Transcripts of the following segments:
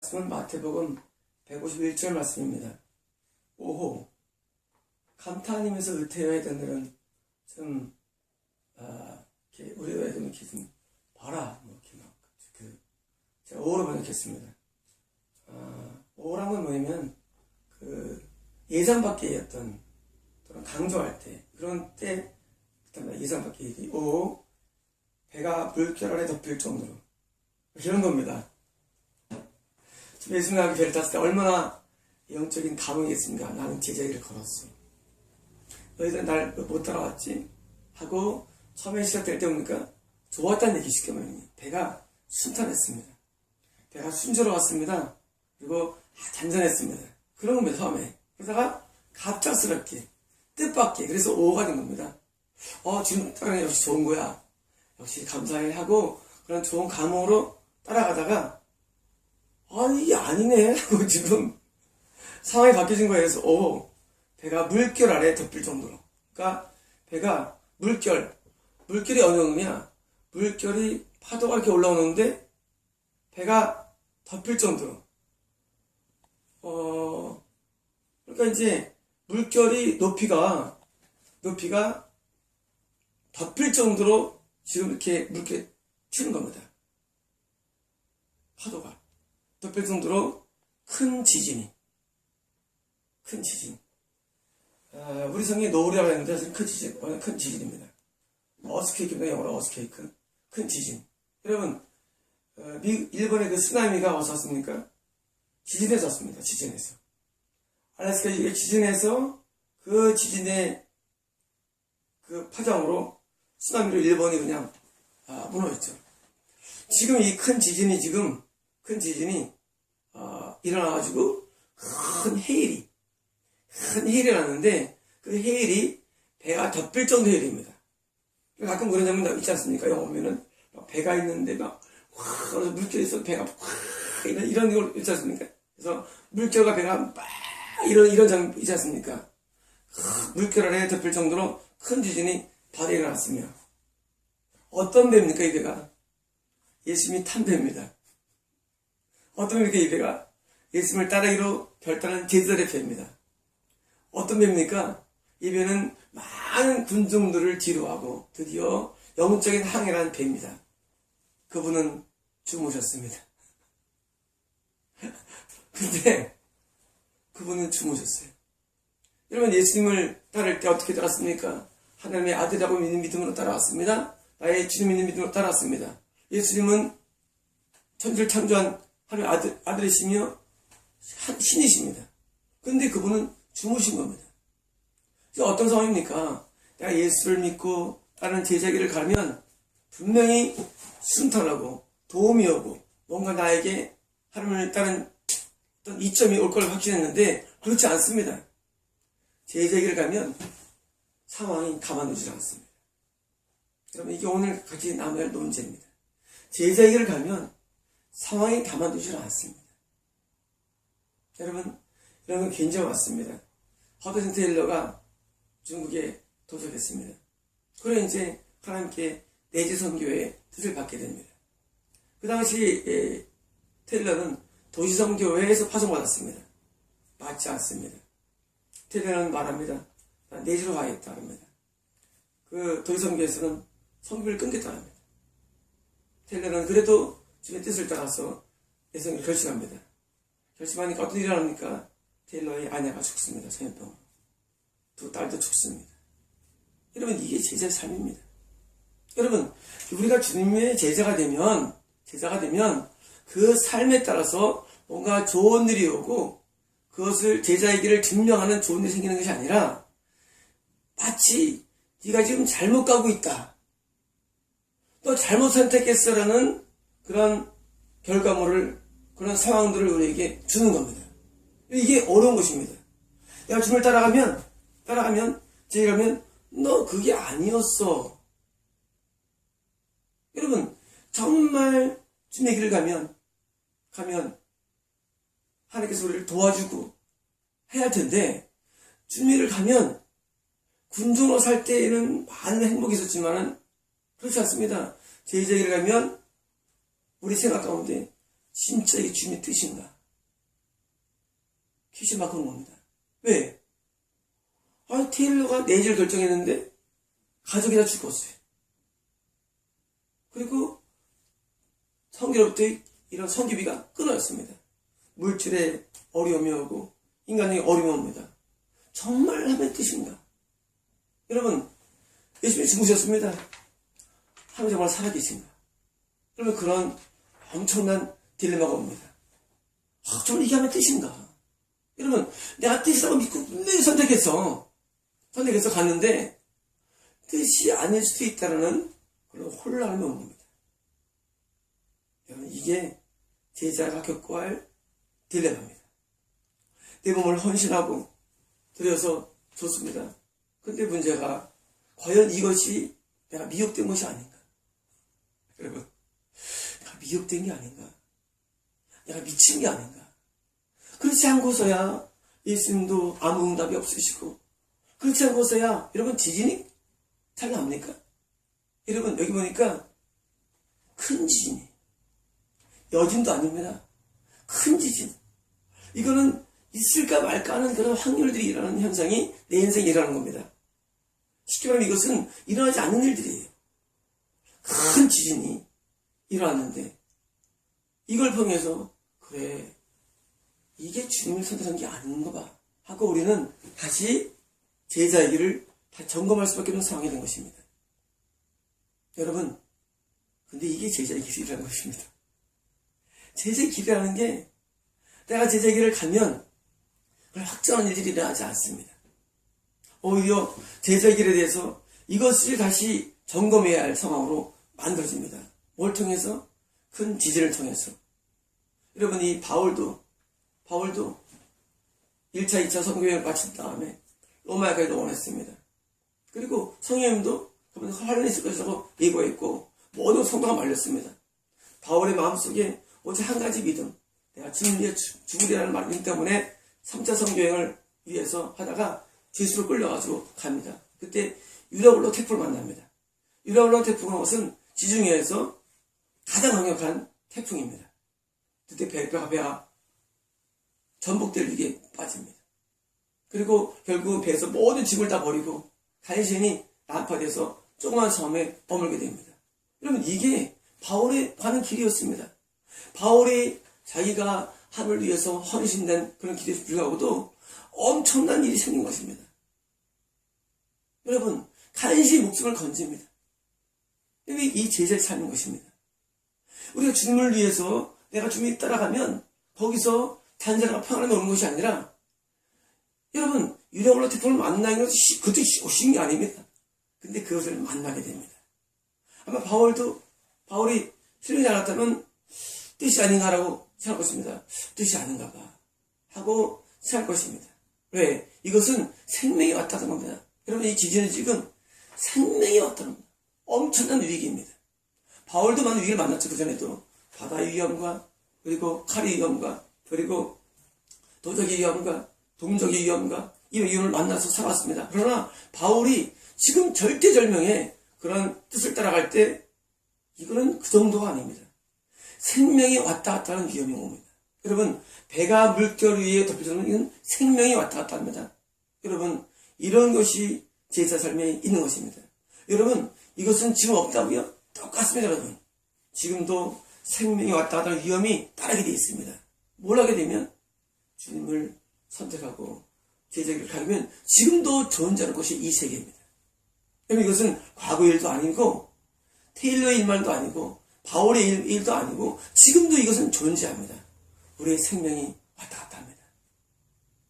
말씀은 마태복음 151절 말씀입니다. 오호, 감탄하면서 의태해야 되는 일은 좀, 이렇게 우리가 이렇게 좀 봐라, 뭐 이렇게 막, 제가 오로 번역했습니다. 오란 건 뭐냐면, 예상 밖의 어떤, 또는 강조할 때, 그런 때, 예상 밖의 일이, 배가 물결 아래 덮일 정도로, 이런 겁니다. 예수님하고 배를 탔을 때 얼마나 영적인 감흥이겠습니까? 나는 제자리를 걸었어. 너희들 날 못 따라왔지? 하고 처음에 시작될 때 보니까 좋았다는 얘기 쉽게 말하면 배가 순탄했습니다. 배가 순조로웠습니다. 그리고 잔잔했습니다. 그런 겁니다. 처음에. 그러다가 갑작스럽게 뜻밖의 그래서 오가 된 겁니다. 지금 따라가니 역시 좋은 거야. 역시 감사해 하고 그런 좋은 감흥으로 따라가다가 이게 아니네 하고 지금 상황이 바뀌어진 거예요. 그래서 배가 물결 아래 덮일 정도로. 그러니까 배가 물결이 어느 정도냐? 물결이 파도가 이렇게 올라오는데 배가 덮일 정도로. 그러니까 이제 물결이 높이가 덮일 정도로 지금 이렇게 물결이 튀는 겁니다. 파도가 덮일 정도로 큰 지진. 우리 성경에 노을이라고 했는데 사실 큰 지진입니다. 어스케이크입니다. 영어로 어스케이크. 큰 지진. 여러분, 일본의 그 쓰나미가 어디서 왔습니까? 지진에서 왔습니다. 지진에서. 알래스카 지진에서 그 지진의 그 파장으로 쓰나미로 일본이 그냥 무너졌죠. 지금 이 큰 지진이 일어나가지고 큰 해일이 났는데 그 해일이 배가 덮일 정도 해일입니다. 가끔 그런 장면 있지 않습니까? 영화 보면은 배가 있는데 그래서 물결이 있어 배가 이런 걸 있지 않습니까? 그래서 물결과 배가 이런 장면 있지 않습니까? 물결 아래에 덮일 정도로 큰 지진이 바다에 일어났으며 어떤 배입니까? 이 배가 예수님이 탄 배입니다. 어떤 배입니까? 이 배가 예수님을 따르기로 결단한 제자들의 배입니다. 어떤 배입니까? 이 배는 많은 군중들을 뒤로하고 드디어 영적인 항해라는 배입니다. 그분은 주무셨습니다. 근데 그분은 주무셨어요. 여러분, 예수님을 따를 때 어떻게 따랐습니까? 하나님의 아들이라고 믿는 믿음으로 따라왔습니다. 나의 주님 믿는 믿음으로 따라왔습니다. 예수님은 천지를 창조한 하나님의 아들이시며 신이십니다. 근데 그분은 주무신 겁니다. 어떤 상황입니까? 내가 예수를 믿고 다른 제자기를 가면 분명히 순탄하고 도움이 오고 뭔가 나에게 하나님을 따른 어떤 이점이 올 걸 확신했는데 그렇지 않습니다. 제자기를 가면 상황이 가만두지 않습니다. 여러분, 이게 오늘 같이 나눠야 할 논제입니다. 제자기를 가면 상황이 가만두지 않습니다. 여러분, 이런 건 굉장히 많습니다. 허드슨 테일러가 중국에 도착했습니다. 그래 이제 하나님께 내지 선교의 뜻을 받게 됩니다. 그 당시 테일러는 도시선교회에서 파송받았습니다. 맞지 않습니다. 테일러는 말합니다. 내지로 가야겠다 합니다. 그 도시선교에서는 선교를 끊겠다 합니다. 테일러는 그래도 주님의 뜻을 따라서 내성을 결심합니다. 결심하니까 어떤 일이 일어납니까? 테일러의 아내가 죽습니다. 전염병으로. 두 딸도 죽습니다. 여러분, 이게 제자의 삶입니다. 여러분, 우리가 주님의 제자가 되면 그 삶에 따라서 뭔가 좋은 일이 오고 그것을 제자의 길을 증명하는 좋은 일이 생기는 것이 아니라 마치 네가 지금 잘못 가고 있다. 너 잘못 선택했어라는 그런 결과물을, 그런 상황들을 우리에게 주는 겁니다. 이게 어려운 것입니다. 내가 주님을 따라가면 제가면 너 그게 아니었어. 여러분, 정말 주님의 길을 가면 하나님께서 우리를 도와주고 해야 텐데 주님의 길을 가면 군중으로 살 때에는 많은 행복이 있었지만은 그렇지 않습니다. 제자의 길을 가면 우리 생각 가운데 진짜 이게 주님의 뜻인가? 퀴즈만큼 옵니다. 왜? 테일러가 내지를 결정했는데 가족이 다 죽었어요. 그리고 성기로부터 이런 성기비가 끊어졌습니다. 물질에 어려움이 오고 인간의 어려움이 옵니다. 정말 하나님의 뜻인가? 여러분, 예수님이 죽으셨습니다. 하나님 정말 살아계신가? 여러분, 그런 엄청난 딜레마가 옵니다. 정말 이게 하나님의 뜻인가? 여러분, 내가 뜻이라고 믿고 분명히 선택해서 갔는데 뜻이 아닐 수도 있다는 그런 혼란이 온 겁니다. 여러분, 이게 제자가 겪어야 할 딜레마입니다. 내 몸을 헌신하고 드려서 좋습니다. 근데 문제가 과연 이것이 내가 미혹된 것이 아닌가? 여러분, 내가 미혹된 게 아닌가? 내가 미친 게 아닌가? 그렇지 않고서야 예수님도 아무 응답이 없으시고, 그렇지 않고서야 여러분 지진이 잘 납니까? 여러분, 여기 보니까 큰 지진이, 여진도 아닙니다. 큰 지진. 이거는 있을까 말까 하는 그런 확률들이 일어나는 현상이 내 인생에 일어나는 겁니다. 쉽게 말하면 이것은 일어나지 않는 일들이에요. 큰 지진이 일어났는데 이걸 통해서 그래, 이게 주님을 선택한 게 아닌가 봐 하고 우리는 다시 제자의 길을 다 점검할 수밖에 없는 상황이 된 것입니다. 여러분, 근데 이게 제자의 길이라는 것입니다. 제자의 길이라는 게 내가 제자의 길을 가면 그걸 확정하는 일들이 일어나지 않습니다. 오히려 제자의 길에 대해서 이것을 다시 점검해야 할 상황으로 만들어집니다. 뭘 통해서? 큰 지진을 통해서. 여러분, 이 바울도 1차, 2차 선교여행을 마친 다음에 로마에 가기도 원했습니다. 그리고 성령님도 그분 환란이 있을 것이라고 예고했고 모든 성도가 말렸습니다. 바울의 마음속에 오직 한 가지 믿음, 내가 주님 위해 죽으리라는 말이기 때문에 3차 선교여행을 위해서 하다가 죄수로 끌려가지고 갑니다. 그때 유라굴로 태풍을 만납니다. 유라굴로 태풍은 것은 지중해에서 가장 강력한 태풍입니다. 그때 배가 전복될 위기에 빠집니다. 그리고 결국 배에서 모든 짐을 다 버리고 간신히 난파돼서 조그만 섬에 머물게 됩니다. 여러분, 이게 바울의 가는 길이었습니다. 바울이 자기가 하늘을 위해서 헌신된 그런 길에서 불구하고도 엄청난 일이 생긴 것입니다. 여러분, 간신히 목숨을 건집니다. 이게 이 제자의 삶인 것입니다. 우리가 주님을 위해서 내가 주님이 따라가면 거기서 단자가 평안에 오는 것이 아니라, 여러분, 유라굴로 태풍을 만나는 것이 그것도 쉬운 게 아닙니다. 근데 그것을 만나게 됩니다. 아마 바울이 신뢰지 않았다면 뜻이 아닌가라고 생각할 것입니다. 뜻이 아닌가 봐 하고 생각할 것입니다. 왜? 이것은 생명이 왔다는 겁니다. 여러분, 이 지진은 지금 생명이 왔다는 겁니다. 엄청난 위기입니다. 바울도 많은 위기를 만났죠. 그전에도 바다의 위험과 그리고 칼의 위험과 그리고 도적의 위험과 동족의 위험과 이 위험을 만나서 살았습니다. 그러나 바울이 지금 절대절명의 그런 뜻을 따라갈 때 이거는 그 정도가 아닙니다. 생명이 왔다 갔다 하는 위험이 옵니다. 여러분, 배가 물결 위에 덮여지는 이건 생명이 왔다 갔다 합니다. 여러분, 이런 것이 제자 삶에 있는 것입니다. 여러분, 이것은 지금 없다고요? 똑같습니다. 여러분, 지금도 생명이 왔다 갔다 하는 위험이 따르게 되어 있습니다. 뭘 하게 되면 주님을 선택하고 제자길을 가면 지금도 존재하는 것이 이 세계입니다. 여러분, 이것은 과거 일도 아니고 테일러의 일만도 아니고 바울의 일도 아니고 지금도 이것은 존재합니다. 우리의 생명이 왔다 갔다 합니다.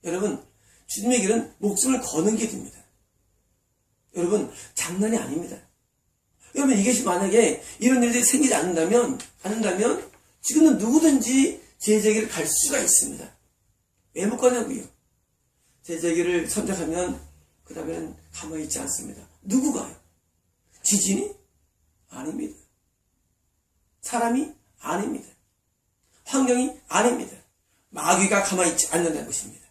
여러분, 주님의 길은 목숨을 거는 길입니다. 여러분, 장난이 아닙니다. 여러분, 이것이 만약에 이런 일들이 생기지 않는다면 지금은 누구든지 제자길을 갈 수가 있습니다. 왜 못 가냐고요? 제자길을 선택하면 그 다음에는 가만히 있지 않습니다. 누구가요? 지진이? 아닙니다. 사람이? 아닙니다. 환경이? 아닙니다. 마귀가 가만히 있지 않는다는 것입니다.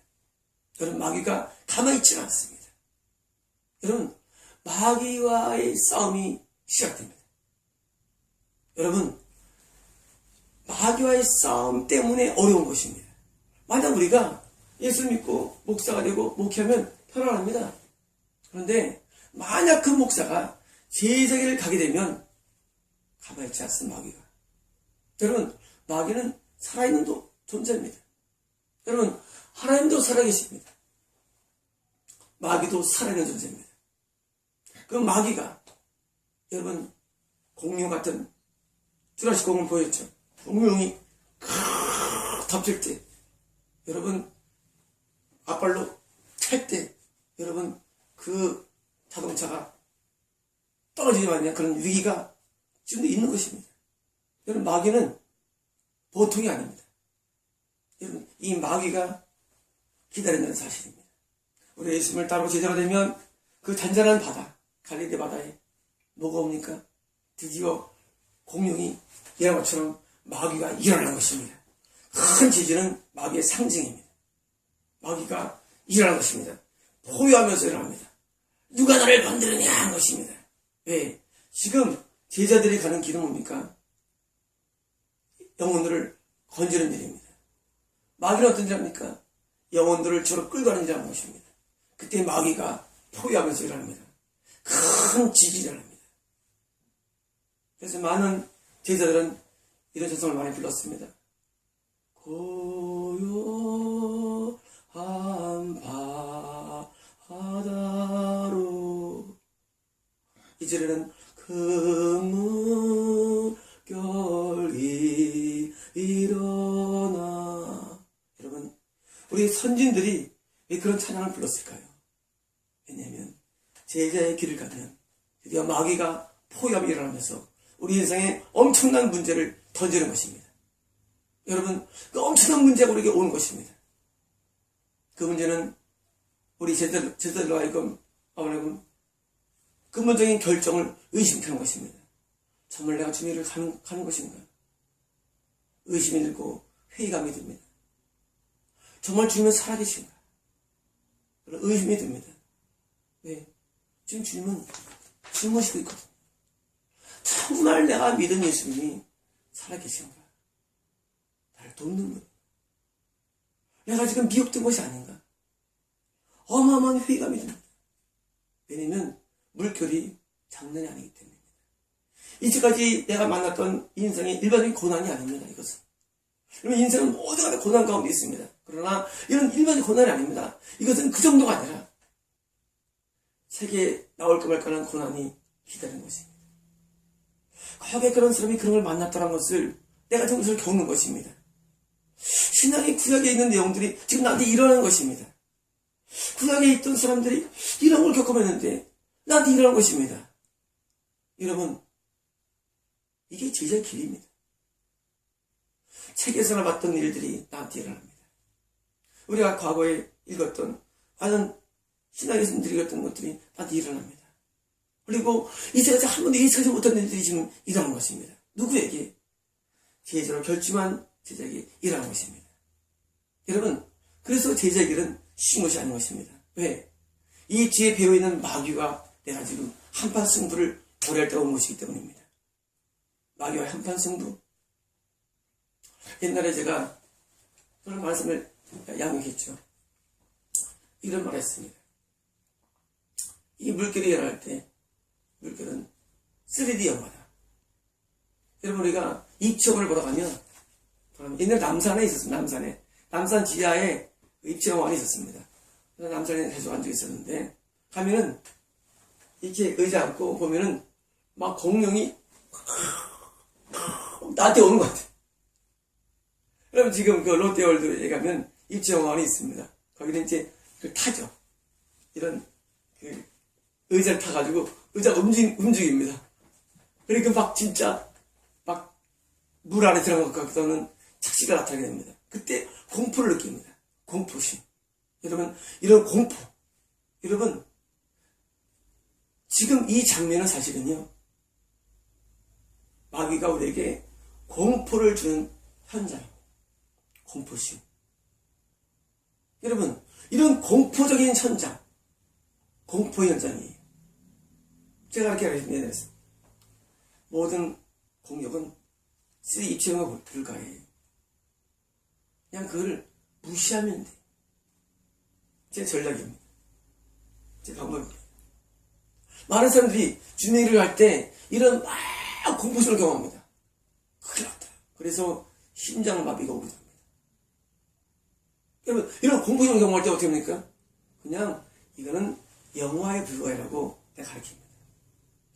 여러분, 마귀가 가만히 있지 않습니다. 여러분, 마귀와의 싸움이 시작됩니다. 여러분, 마귀와의 싸움 때문에 어려운 것입니다. 만약 우리가 예수 믿고 목사가 되고 목회하면 편안합니다. 그런데 만약 그 목사가 제자기를 가게 되면 가만히 있지 않습니다. 마귀가. 여러분, 마귀는 살아있는 존재입니다. 여러분, 하나님도 살아계십니다. 마귀도 살아있는 존재입니다. 그 마귀가 여러분 공룡 같은 주라식 공룡 보였죠? 공룡이 덮칠 때 여러분 앞발로 찰 때 여러분 그 자동차가 떨어지지 않는 그런 위기가 지금도 있는 것입니다. 여러분 마귀는 보통이 아닙니다. 여러분 이 마귀가 기다린다는 사실입니다. 우리 예수님을 따르고 제자가 되면 그 잔잔한 바다 갈릴리 바다에 뭐가 옵니까? 드디어 공룡이 일어난 것처럼 마귀가 일어난 것입니다. 큰 지진은 마귀의 상징입니다. 마귀가 일어난 것입니다. 포효하면서 일어납니다. 누가 나를 건드리냐 한 것입니다. 왜? 지금 제자들이 가는 길은 뭡니까? 영혼들을 건지는 일입니다. 마귀는 어떤 일합니까? 영혼들을 저로 끌고 가는 일하는 것입니다. 그때 마귀가 포효하면서 일어납니다. 큰 지진이 일어납니다. 그래서 많은 제자들은 이런 찬송을 많이 불렀습니다. 고요한 바다로 이제는 금물결이 일어나. 여러분 우리 선진들이 왜 그런 찬양을 불렀을까요? 왜냐하면 제자의 길을 가면 드디어 마귀가 포효함이 일어나면서 우리 인생에 엄청난 문제를 던지는 것입니다. 여러분 그 엄청난 문제가 우리에게 오는 것입니다. 그 문제는 우리 제자들로 하여금 근본적인 결정을 의심케 하는 것입니다. 정말 내가 주님을 가는 것인가? 의심이 들고 회의감이 듭니다. 정말 주님은 살아계신가? 의심이 듭니다. 왜? 지금 주님은 주무시고 있거든요. 정말 내가 믿은 예수님이 살아계신가? 나를 돕는 분. 내가 지금 미혹된 것이 아닌가? 어마어마한 회의감이 듭니다. 왜냐면 물결이 장난이 아니기 때문입니다. 이제까지 내가 만났던 인생의 일반적인 고난이 아닙니다. 이것은. 그러면 인생은 모두 간에 고난 가운데 있습니다. 그러나 이런 일반적인 고난이 아닙니다. 이것은 그 정도가 아니라 세계에 나올까 말까하는 고난이 기다리는 것입니다. 과거에 그런 사람이 그런 걸 만났다는 것을 내가 지금 그것을 겪는 것입니다. 신앙의 구약에 있는 내용들이 지금 나한테 일어나는 것입니다. 구약에 있던 사람들이 이런 걸 겪어봤는데 나한테 일어난 것입니다. 여러분 이게 제자의 길입니다. 책에서나 봤던 일들이 나한테 일어납니다. 우리가 과거에 읽었던 많은 신학에서 읽었던 것들이 나한테 일어납니다. 그리고 이제까지 한 번도 예측하지 못한 일들이 지금 일어난 것입니다. 누구에게? 제자로 결심한 제자에게 일어난 것입니다. 여러분 그래서 제자의 길은 쉬운 것이 아닌 것입니다. 왜? 이 뒤에 배어있는 마귀와 내가 지금 한판 승부를 벌여할 때가 온 것이기 때문입니다. 마귀와 한판 승부. 옛날에 제가 그런 말씀을 양육했죠. 이런 말을 했습니다. 이 물결이 일어날 때 물결은 3D 영화다. 여러분 우리가 입체영화를 보러 가면 옛날 남산에 있었습니다. 남산 지하에 입체영화관이 있었습니다. 그래서 남산에 계속 앉아 있었는데 가면은 이렇게 의자 앉고 보면은 막 공룡이 나한테 오는 것 같아요. 여러분 지금 그 롯데월드에 가면 입체영화관이 있습니다. 거기는 이제 그 타죠. 이런 그 의자를 타가지고 의자가 움직입니다. 그러니까 막 진짜 막 물 안에 들어간 것 같다는 착시가 나타나게 됩니다. 그때 공포를 느낍니다. 공포심. 여러분 이런 공포. 여러분 지금 이 장면은 사실은요 마귀가 우리에게 공포를 주는 현장. 공포심. 여러분 이런 공포적인 현장. 공포 현장이에요. 제가 이렇게 알려드렸습니다. 모든 공격은 입체영화 불가해요. 그냥 그걸 무시하면 돼. 제 전략입니다. 제 방법입니다. 많은 사람들이 주님의 일을 할 때 이런 막 공포심을 경험합니다. 큰일 났다. 그래서 심장마비가 오기도 합니다. 여러분, 이런 공포심을 경험할 때 어떻게 합니까? 그냥 이거는 영화의 불과해라고 내가 가르칩니다.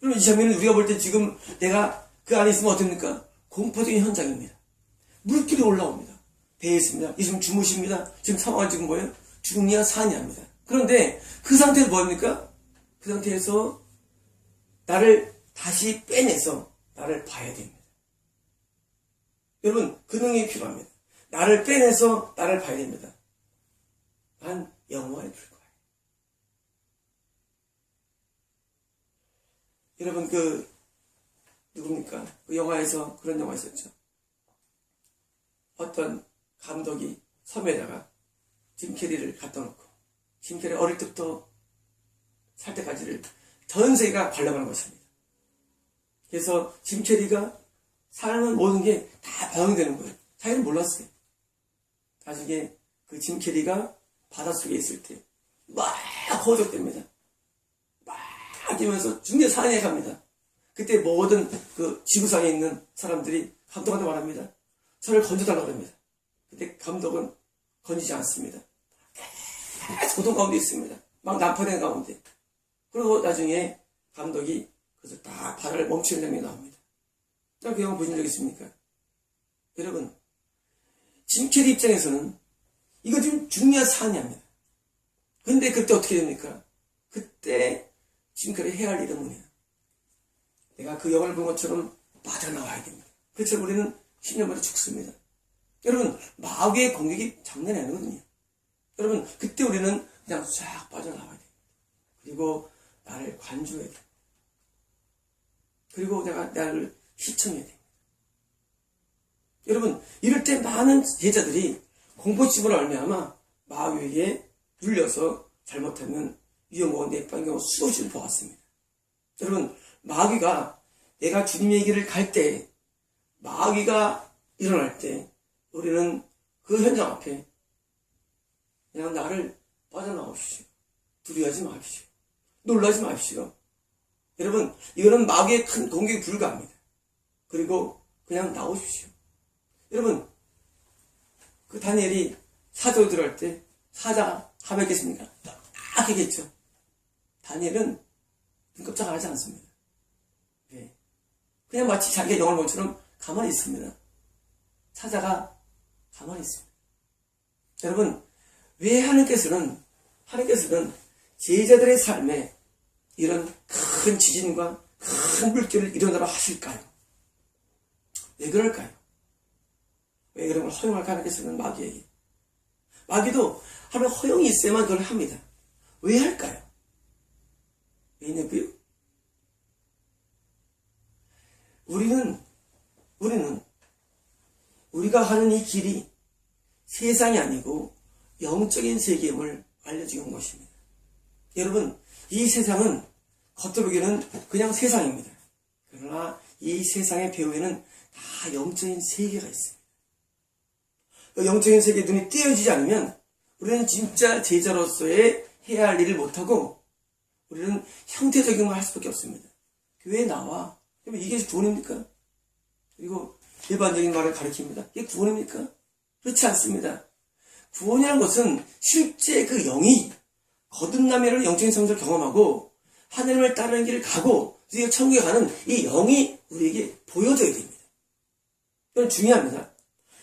여러분, 이 장면은 우리가 볼 때 지금 내가 그 안에 있으면 어떻습니까? 공포적인 현장입니다. 물길이 올라옵니다. 배에 있습니다. 이 지금 주무십니다. 지금 상황은 지금 뭐예요? 죽냐 사냐입니다. 그런데 그 상태에서 뭐합니까? 그 상태에서 나를 다시 빼내서 나를 봐야 됩니다. 여러분, 그 능력이 필요합니다. 나를 빼내서 나를 봐야 됩니다. 난 영화에 불과해. 여러분, 누굽니까? 그 영화에서 그런 영화 있었죠. 어떤 감독이 섬에다가 짐 캐리를 갖다 놓고, 짐 캐리 어릴 때부터 살 때까지를 전 세계가 관람하는 것입니다. 그래서 짐 캐리가 사랑하는 모든 게 다 반영되는 거예요. 자기는 몰랐어요. 나중에 그 짐 캐리가 바닷속에 있을 때 막 허우적댑니다. 막 뛰면서 중대 산에 갑니다. 그때 모든 그 지구상에 있는 사람들이 감독한테 말합니다. 저를 건져달라고 합니다. 근데 감독은 건지지 않습니다. 계속 고통 가운데 있습니다. 막 난파되는 가운데. 그리고 나중에 감독이 그래서 딱 발을 멈추는 장면이 나옵니다. 자, 그 영화 보신 적 있습니까? 여러분, 짐 캐리 입장에서는 이거 지금 중요한 사안입니다. 근데 그때 어떻게 됩니까? 그때 짐 캐리 해야 할 일은 뭐냐? 내가 그 영화를 본 것처럼 빠져나와야 됩니다. 그래서 우리는 10년 만에 죽습니다. 여러분, 마귀의 공격이 장난이 아니거든요. 여러분, 그때 우리는 그냥 싹 빠져나와야 됩니다. 그리고 나를 관주해야 됩니다. 그리고 내가 나를 시청해야 됩니다. 여러분, 이럴 때 많은 제자들이 공포심으로 말미암아 마귀에게 눌려서 잘못하면 위험하고 내빵 경우 수없이 보았습니다. 여러분, 마귀가 내가 주님의 길을 갈 때, 마귀가 일어날 때 우리는 그 현장 앞에 그냥 나를 빠져나오십시오. 두려워하지 마십시오. 놀라지 마십시오. 여러분, 이거는 마귀의 큰 공격에 불과합니다. 그리고 그냥 나오십시오. 여러분, 그 다니엘이 사자로 들어갈 때 사자가 하백했습니까? 딱 하겠죠. 다니엘은 눈 깜짝 안 하지 않습니다. 네. 그냥 마치 자기의 영을 본 것처럼 가만히 있습니다. 사자가 가만히 있습니다. 여러분, 왜 하나님께서는 제자들의 삶에 이런 큰 지진과 큰 물결을 일어나라 하실까요? 왜 그럴까요? 왜 그런 걸 허용할까 하나님께서는 마귀에게? 마귀도 하나님 허용이 있어야만 그걸 합니다. 왜 할까요? 왜냐고요? 우리가 가는 이 길이 세상이 아니고 영적인 세계임을 알려주는 것입니다. 여러분, 이 세상은 겉으로 보기에는 그냥 세상입니다. 그러나 이 세상의 배후에는 다 영적인 세계가 있습니다. 그 영적인 세계에 눈이 띄어지지 않으면 우리는 진짜 제자로서의 해야 할 일을 못하고 우리는 형태적인 걸 할 수밖에 없습니다. 교회에 나와. 이게 구원입니까? 그리고 일반적인 말을 가리킵니다. 이게 구원입니까? 그렇지 않습니다. 구원이라는 것은 실제 그 영이 거듭남이라는 영적인 성장을 경험하고 하나님을 따르는 길을 가고 우리가 천국에 가는 이 영이 우리에게 보여져야 됩니다. 이건 중요합니다.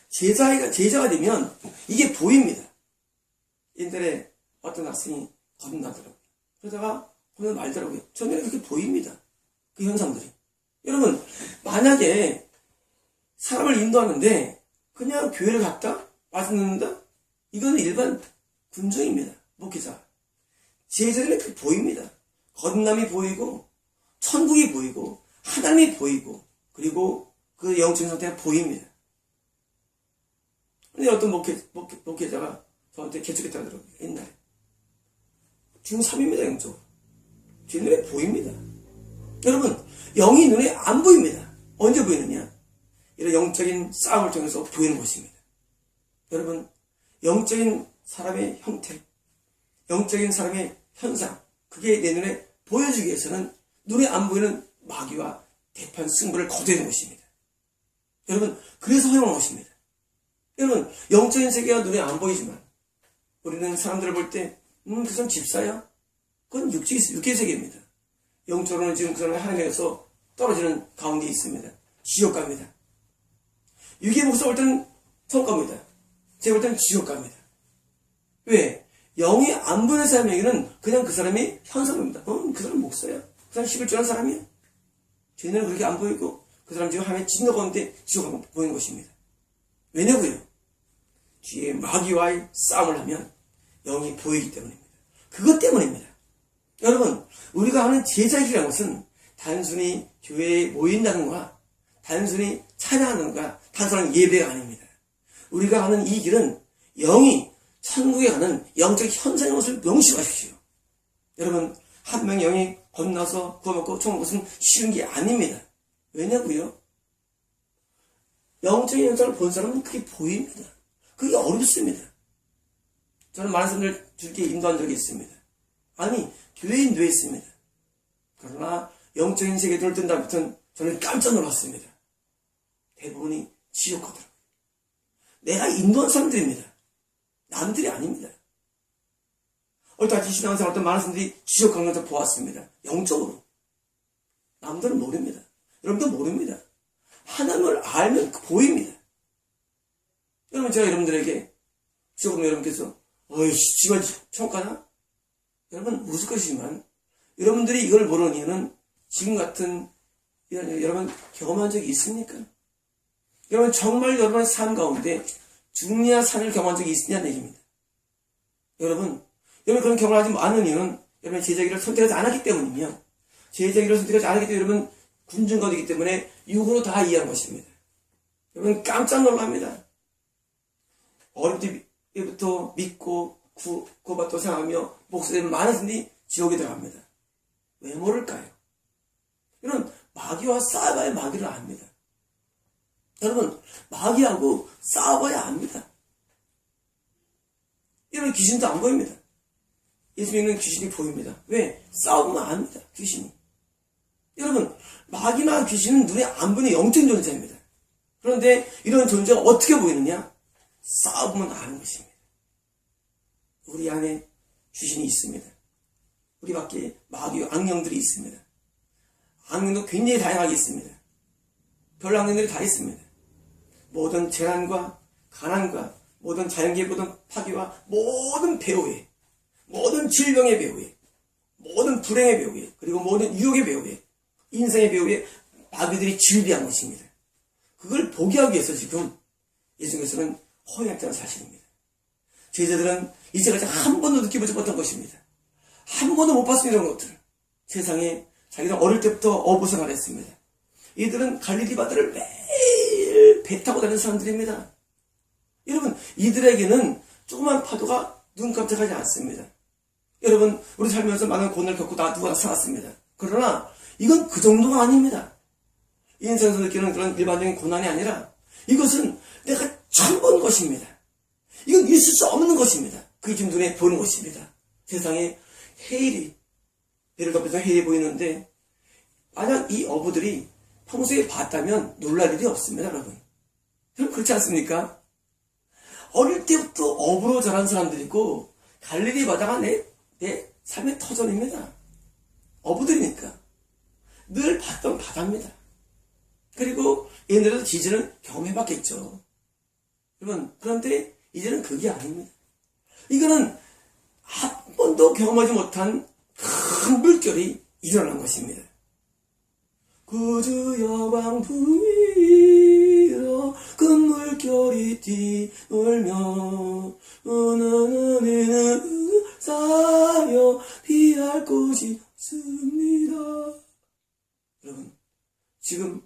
제자가 되면 이게 보입니다. 옛날에 어떤 학생이 거듭나더라고요. 그러다가 거듭나 말더라고요. 저는 그렇게 보입니다. 그 현상들이. 여러분, 만약에 사람을 인도하는데 그냥 교회를 갔다 말씀 듣는다? 이거는 일반 군중입니다. 목회자. 제자들은 그렇게 보입니다. 거듭남이 보이고 천국이 보이고 하나님이 보이고 그리고 그 영적인 상태가 보입니다. 근데 어떤 목회자가 저한테 개척했다 하더라고요. 옛날에. 중3입니다. 영적으로. 제 눈에 보입니다. 여러분, 영이 눈에 안 보입니다. 언제 보이느냐? 이런 영적인 싸움을 통해서 보이는 것입니다. 여러분, 영적인 사람의 형태, 영적인 사람의 현상, 그게 내 눈에 보여주기 위해서는 눈에 안 보이는 마귀와 대판 승부를 거둬야 되는 것입니다. 여러분, 그래서 허용한 것입니다. 여러분, 영적인 세계가 눈에 안 보이지만 우리는 사람들을 볼 때 그 사람 집사야? 그건 육계 세계입니다. 영적으로는 지금 그 사람이 하나님에서 떨어지는 가운데 있습니다. 지옥 갑니다. 육의 목사 볼 때는 천국 갑니다. 제가 볼 때는 지옥 갑니다. 왜? 영이 안 보이는 사람에게는 그냥 그 사람이 현상입니다. 그 사람 목사야. 그 사람 11조 하는 사람이야. 쟤네는 그렇게 안 보이고 그 사람 지금 하나님의 진노 가운데 지옥 한번 보이는 것입니다. 왜냐고요? 뒤에 마귀와의 싸움을 하면 영이 보이기 때문입니다. 그것 때문입니다. 여러분, 우리가 하는 제자일이라는 것은 단순히 교회에 모인다는 것과 단순히 찬양하는 것과 단순한 예배가 아닙니다. 우리가 하는 이 길은 영이 천국에 가는 영적 현상의 것을 명심하십시오. 여러분, 한 명의 영이 건너서 구원받고 천국 것은 쉬운 게 아닙니다. 왜냐고요? 영적인 현상을 본 사람은 그게 보입니다. 그게 어렵습니다. 저는 많은 사람들 줄게 인도한 적이 있습니다. 아니, 교회에 인도했습니다. 그러나 영적인 세계에 눈을 뜬 다음부터는 저는 깜짝 놀랐습니다. 대부분이 지옥 가더라고요. 내가 인도한 사람들입니다. 남들이 아닙니다. 얼떨결에 신앙생활 어떤 많은 사람들이 지옥 간 것을 보았습니다. 영적으로. 남들은 모릅니다. 여러분도 모릅니다. 하나님을 알면 보입니다. 여러분, 제가 여러분들에게 지옥으로 여러분께서 어이씨, 지금 천국 가나? 여러분 웃을 것이지만 여러분들이 이걸 모르는 이유는 지금 같은 여러분 경험한 적이 있습니까? 여러분 정말 여러분의 삶 가운데 중리와 산을 경험한 적이 있느냐는 얘기입니다. 여러분 그런 경험을 하지 않는 이유는 여러분 제자기를 선택하지 않았기 때문이며 제자기를 선택하지 않았기 때문에 여러분 군중거리기 때문에 육으로 다 이해한 것입니다. 여러분 깜짝 놀랍니다. 어릴 때부터 믿고 구원받고 생각하며 목사되는 많은 분들이 지옥에 들어갑니다. 왜 모를까요? 여러분 마귀와 싸워봐야 마귀를 압니다. 여러분 마귀하고 싸워봐야 압니다. 여러분 귀신도 안 보입니다. 예수 믿는 귀신이 보입니다. 왜? 싸우면 압니다. 귀신이. 여러분 마귀나 귀신은 눈에 안 보이는 영적인 존재입니다. 그런데 이런 존재가 어떻게 보이느냐? 싸우면 아는 것입니다. 우리 안에 귀신이 있습니다. 우리 밖에 마귀 악령들이 있습니다. 악령도 굉장히 다양하게 있습니다. 별 악령들이 다 있습니다. 모든 재난과 가난과 모든 자연계의 모든 파괴와 모든 배후에 모든 질병의 배후에 모든 불행의 배후에 그리고 모든 유혹의 배후에 인생의 배후에 마귀들이 질비한 것입니다. 그걸 보게 하기 위해서 지금 예수님께서는 허용했다는 사실입니다. 제자들은 이제까지 한 번도 느껴보지 못한 것입니다. 한 번도 못 봤습니다. 이런 것들을. 세상에 자기들 어릴 때부터 어부생활을 했습니다. 이들은 갈릴리 바다를 매일 배 타고 다니는 사람들입니다. 여러분 이들에게는 조그만 파도가 눈 깜짝하지 않습니다. 여러분 우리 살면서 많은 고난을 겪고 누가 살았습니다. 그러나 이건 그 정도가 아닙니다. 인생에서 느끼는 그런 일반적인 고난이 아니라 이것은 내가 처음 본 것입니다. 이건 있을 수 없는 것입니다. 그게 지금 눈에 보이는 것입니다. 세상에 해일이 배를 덮여서 해일이 보이는데 만약 이 어부들이 평소에 봤다면 놀랄 일이 없습니다. 여러분 그렇지 않습니까? 어릴 때부터 어부로 자란 사람들이고 갈릴리 바다가 내 삶의 터전입니다. 어부들이니까 늘 봤던 바다입니다. 그리고 옛날에도 지진을 경험해봤겠죠. 여러분 그런데 이제는 그게 아닙니다. 이거는 한 번도 경험하지 못한 큰 물결이 일어난 것입니다. 구주 여왕 위로 그 물결이 뛰놀며 은은은은 쌓여 피할 곳이 없습니다. 여러분 지금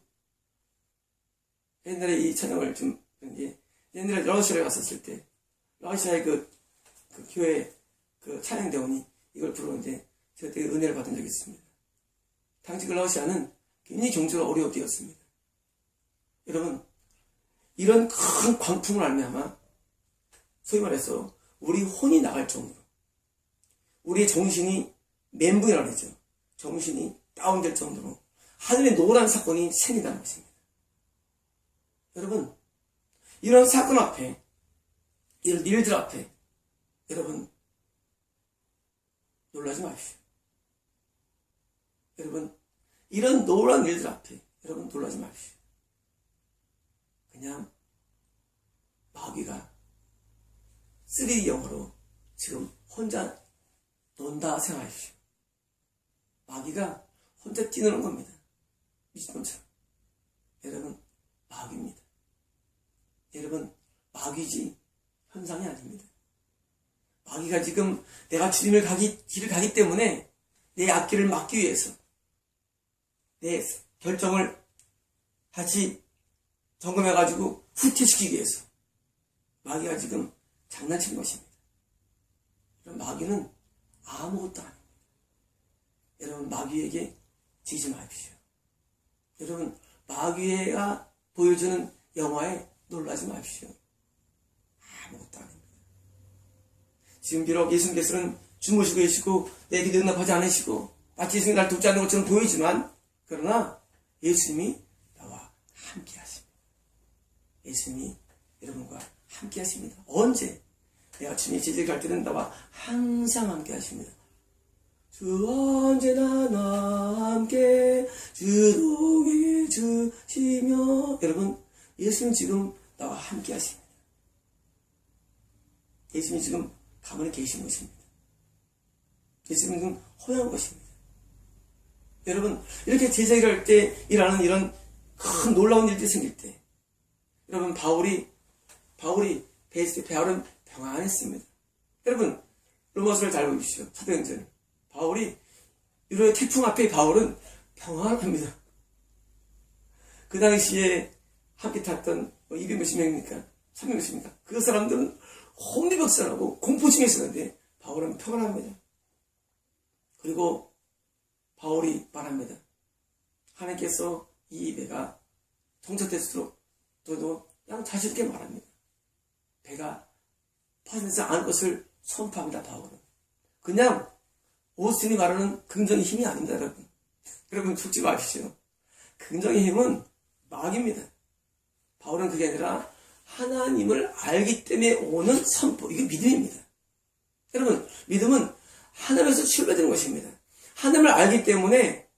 옛날에 이 찬양을 좀 옛날에 러시아에 갔었을 때 러시아의 그 교회 그 찬양대원이 이걸 부르는데 제가 되게 은혜를 받은 적이 있습니다. 당시 그 러시아는 굉장히 경제가 어려울 때였습니다. 여러분 이런 큰 광풍을 알면서 소위 말해서 우리 혼이 나갈 정도로 우리의 정신이 멘붕이라고 하죠. 정신이 다운될 정도로 하늘에 노란 사건이 생긴다는 것입니다. 여러분, 이런 사건 앞에, 이런 일들 앞에 여러분 놀라지 마십시오. 여러분, 이런 놀라운 일들 앞에 여러분 놀라지 마십시오. 그냥 마귀가 3D 영어로 지금 혼자 논다 생각하십시오. 마귀가 혼자 뛰노는 겁니다. 미친놈처럼. 여러분, 마귀입니다. 여러분, 마귀지 현상이 아닙니다. 마귀가 지금 내가 주님을 길을 가기 때문에 내 앞길을 막기 위해서 내 결정을 다시 점검해가지고 후퇴시키기 위해서 마귀가 지금 장난친 것입니다. 그럼 마귀는 아무것도 아닙니다. 여러분, 마귀에게 지지 마십시오. 여러분, 마귀가 보여주는 영화에 놀라지 마십시오. 아무것도 아닙니다. 지금 비록 예수님께서는 주무시고 계시고 내 기도 응답하지 않으시고 마치 예수님이 날 돕지 않는 것처럼 보이지만, 그러나 예수님이 나와 함께 하십니다. 예수님이 여러분과 함께 하십니다. 언제? 내가 주님의 제자를 갈 때는 나와 항상 함께 하십니다. 주 언제나 나와 함께 주동에 주시며. 여러분, 예수님 지금 나와 함께 하십니다. 예수님이 지금 가만히 계신 것입니다. 예수님은 지금 허용한 것입니다. 여러분, 이렇게 제자를 할 때 일하는 이런 큰 놀라운 일들이 생길 때, 여러분, 바울이 베이스 때 바울은 평안했습니다. 여러분, 로마서를 잘 보십시오. 사도행전. 바울이 이런 태풍 앞에 바울은 평안합니다. 그 당시에 함께 탔던 200몇십 명입니까? 300몇십입니까? 그 사람들은 혼비백산하고 공포증에 있었는데 바울은 평안합니다. 그리고 바울이 말합니다. 하나님께서 이 배가 정착될수록 저도 그냥 자신있게 말합니다. 배가 파산되지 않을 것을 선포합니다. 바울은. 그냥 오스틴이 말하는 긍정의 힘이 아닙니다. 여러분. 여러분, 죽지 마십시오. 긍정의 힘은 마귀입니다. 바울은 그게 아니라 하나님을 알기 때문에 오는 선포, 이게 믿음입니다. 여러분, 믿음은 하나님에서 출발되는 것입니다. 하나님을 알기 때문에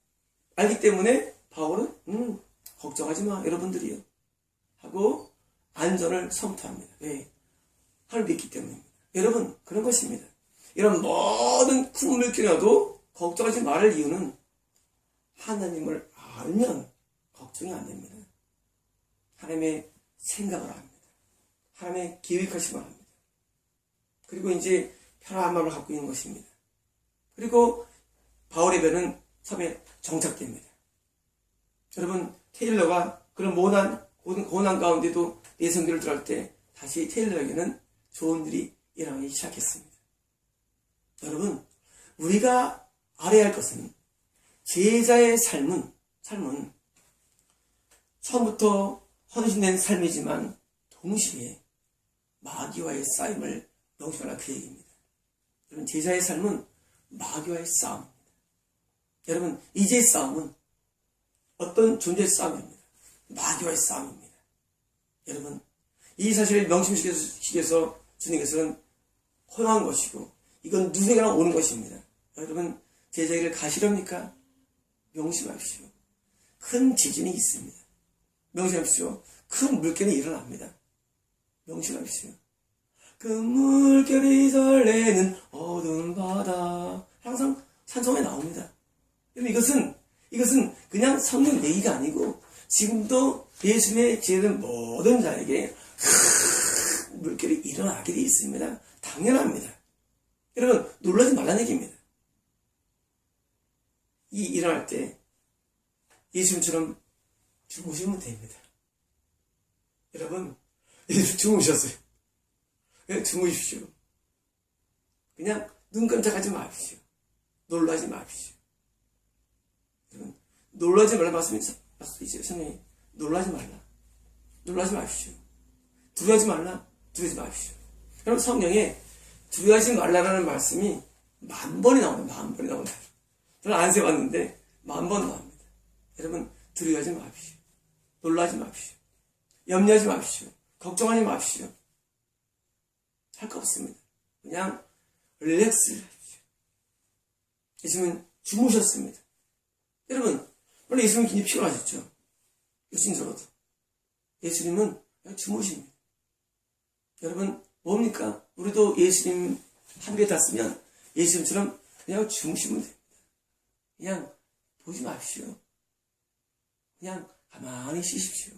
바울은 걱정하지 마, 여러분들이요 하고 안전을 선포합니다. 왜? 하나님을 믿기 때문입니다. 여러분, 그런 것입니다. 이런 모든 큰 물결이라도 걱정하지 말을 이유는 하나님을 알면 걱정이 안 됩니다. 하나님의 생각을 합니다. 하나님의 계획하심을 합니다. 그리고 이제 편안한 마음을 갖고 있는 것입니다. 그리고 바울의 배는 섬에 정착됩니다. 여러분, 테일러가 그런 고난 가운데도 내성기를 들어갈 때 다시 테일러에게는 좋은 일이 일어나기 시작했습니다. 여러분, 우리가 알아야 할 것은 제자의 삶은 처음부터 헌신된 삶이지만 동시에 마귀와의 싸움을 명심하라, 그 얘기입니다. 여러분, 제자의 삶은 마귀와의 싸움입니다. 여러분, 이제의 싸움은 어떤 존재의 싸움입니다. 마귀와의 싸움입니다. 여러분, 이 사실을 명심시키기 위해서 주님께서는 허용한 것이고 이건 누구에게나 오는 것입니다. 여러분, 제자에게 가시렵니까? 명심하십시오. 큰 지진이 있습니다. 명심하십시오. 큰 물결이 일어납니다. 명심하십시오. 그 물결이 설레는 어두운 바다. 항상 찬송에 나옵니다. 여러분, 이것은 그냥 성경 얘기가 아니고 지금도 예수님의 제자된 모든 자에게 물결이 일어나게 되어 있습니다. 당연합니다. 여러분, 놀라지 말라는 얘기입니다. 이 일어날 때 예수님처럼 주무시면 됩니다. 여러분, 예수 주무셨어요. 그냥 주무십시오. 그냥 눈 깜짝하지 마십시오. 놀라지 마십시오. 여러분, 놀라지 말라 말씀있어요. 성령이 놀라지 말라. 놀라지 마십시오. 두려워하지 말라. 두려워하지 마십시오. 여러분, 성경에 두려워하지 말라라는 말씀이 10,000번이 나옵니다. 10,000번이 나옵니다. 저는 안 세봤는데 10,000번 나옵니다. 여러분, 두려워하지 마십시오. 놀라지 마십시오. 염려하지 마십시오. 걱정하지 마십시오. 할 거 없습니다. 그냥 릴렉스를 하십시오. 예수님은 주무셨습니다. 여러분, 원래 예수님은 굉장히 피곤하셨죠. 요즘 들어도. 예수님은 그냥 주무십니다. 여러분, 뭡니까? 우리도 예수님 하늘에 닿으면 예수님처럼 그냥 주무시면 됩니다. 그냥 보지 마십시오. 그냥 가만히 쉬십시오.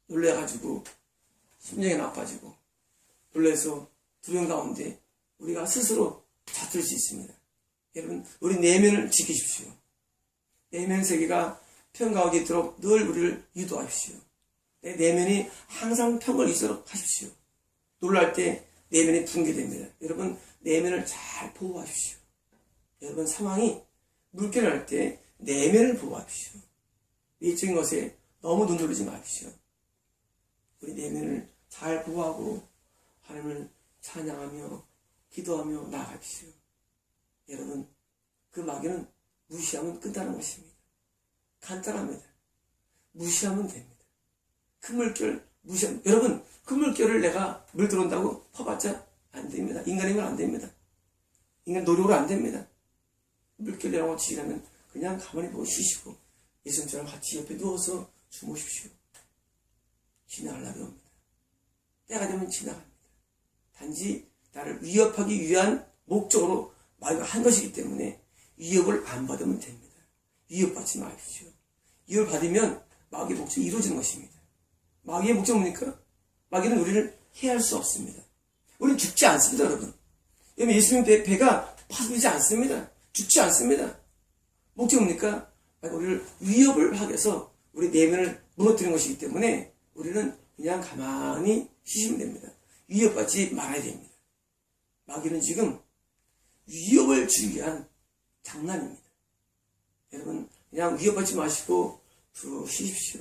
놀래가지고 심장이 나빠지고 놀래서 두려움 가운데 우리가 스스로 다툴 수 있습니다. 여러분, 우리 내면을 지키십시오. 내면 세계가 평가하게 있도록 늘 우리를 유도하십시오. 내 내면이 항상 평을 이도록 하십시오. 놀랄 때 내면이 붕괴됩니다. 여러분, 내면을 잘 보호하십시오. 여러분, 상황이 물결할 때 내면을 보호하십시오. 외적인 것에 너무 눈 돌리지 마십시오. 우리 내면을 잘 보호하고 하나님을 찬양하며 기도하며 나아가십시오. 여러분, 그 마귀는 무시하면 끝나는 것입니다. 간단합니다. 무시하면 됩니다. 그 물결 무시하면, 여러분, 그 물결을 내가 물 들어온다고 퍼봤자 안 됩니다. 인간이면 안 됩니다. 인간 노력으로 안 됩니다. 물결이라고 지나면 그냥 가만히 보고 쉬시고 예수님처럼 같이 옆에 누워서 주무십시오. 지나갈 날이 옵니다. 때가 되면 지나갑니다. 단지 나를 위협하기 위한 목적으로 마귀가 한 것이기 때문에 위협을 안 받으면 됩니다. 위협받지 마십시오. 위협을 받으면 마귀의 목적이 이루어지는 것입니다. 마귀의 목적은 뭡니까? 마귀는 우리를 해할 수 없습니다. 우리는 죽지 않습니다, 여러분. 여러분, 예수님 배가 파손되지 않습니다. 죽지 않습니다. 목적은 뭡니까? 우리를 위협을 하게 해서 우리 내면을 무너뜨리는 것이기 때문에 우리는 그냥 가만히 쉬시면 됩니다. 위협받지 말아야 됩니다. 마귀는 지금 위협을 주기 위한 장난입니다. 여러분, 그냥 위협받지 마시고 쭉 쉬십시오.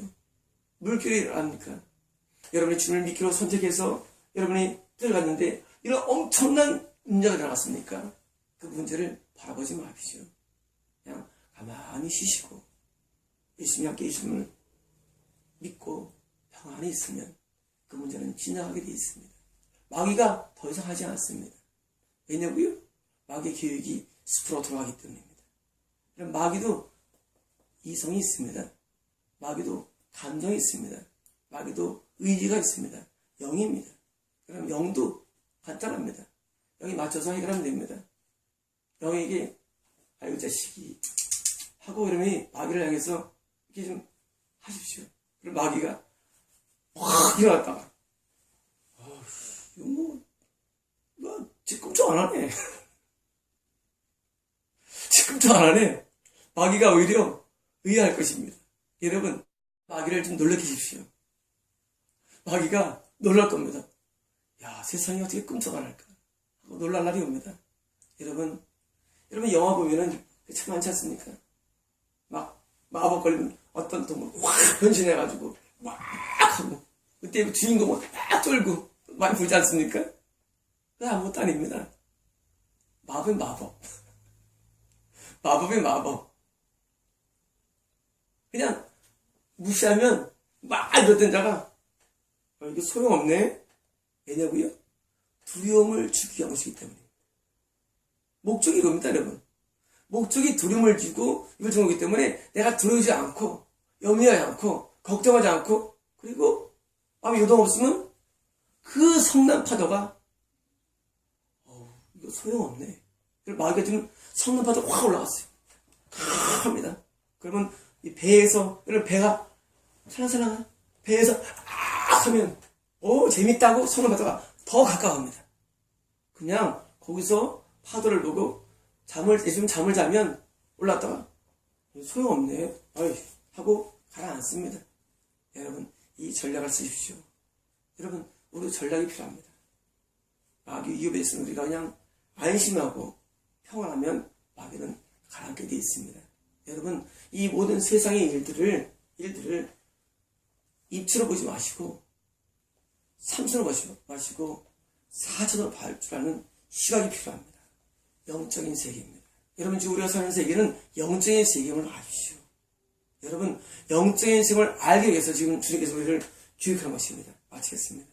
물결이 일어납니까? 여러분이 주님을 믿기로 선택해서 여러분이 들어갔는데 이런 엄청난 문제가 일어났습니까? 그 문제를 바라보지 마십시오. 그냥 가만히 쉬시고 예수님이 함께 해주심을 믿고 평안히 있으면 그 문제는 지나가게 되어 있습니다. 마귀가 더 이상 하지 않습니다. 왜냐고요? 마귀의 계획이 숲으로 돌아가기 때문입니다. 그럼 마귀도 이성이 있습니다. 마귀도 감정이 있습니다. 마귀도 의지가 있습니다. 영입니다. 그럼 영도 간단합니다. 영이 맞춰서 해결하면 됩니다. 영에게 아이고 자식이 하고 이러면 마귀를 향해서 이렇게 좀 하십시오. 그리고 마귀가 확 일어났다가 이거 지금도 안 하네. 지금도 안 하네. 마귀가 오히려 의아할 것입니다. 여러분, 마귀를 좀 놀래키십시오. 마귀가 놀랄 겁니다. 야, 세상이 어떻게 끔찍 안 할까 하고 놀랄 날이 옵니다. 여러분 영화 보면은 참 많지 않습니까? 막 마법 걸리면 어떤 동물 확 변신해가지고 막 하고 그때 주인공은 막 쫄고 많이 보지 않습니까? 그게 아무것도 아닙니다. 마법은 마법. 마법의 마법. 그냥 무시하면 막 이러던 자가 이게 소용없네. 왜냐고요? 두려움을 주기 위한 것이기 때문입니다. 목적이 이겁니다, 여러분. 목적이 두려움을 주고 이걸 주는 거기 때문에 내가 두려우지 않고 염려하지 않고 걱정하지 않고 그리고 마음에 요동 없으면 그 성난 파도가 이거 소용없네. 마귀가 지금 성난 파도가 확 올라갔어요. 합니다. 그러면 이 배에서 이런 배가 살랑살랑 배에서 하면 재밌다고 성난 파도가 더 가까워합니다. 그냥 거기서 파도를 보고 예수님 잠을 자면 올랐다가 소용없네 하고 가라앉습니다. 여러분, 이 전략을 쓰십시오. 여러분, 우리 전략이 필요합니다. 마귀 위협에 있으면 우리가 그냥 안심하고 평안하면 마귀는 가라앉게 되어 있습니다. 여러분, 이 모든 세상의 일들을 입체로 보지 마시고 삼천으로 보지 마시고 사천으로 볼 줄 아는 시각이 필요합니다. 영적인 세계입니다. 여러분, 지금 우리가 사는 세계는 영적인 세계임을 아십시오. 여러분, 영적인 세계를 알기 위해서 지금 주님께서 우리를 교육하는 것입니다. 마치겠습니다.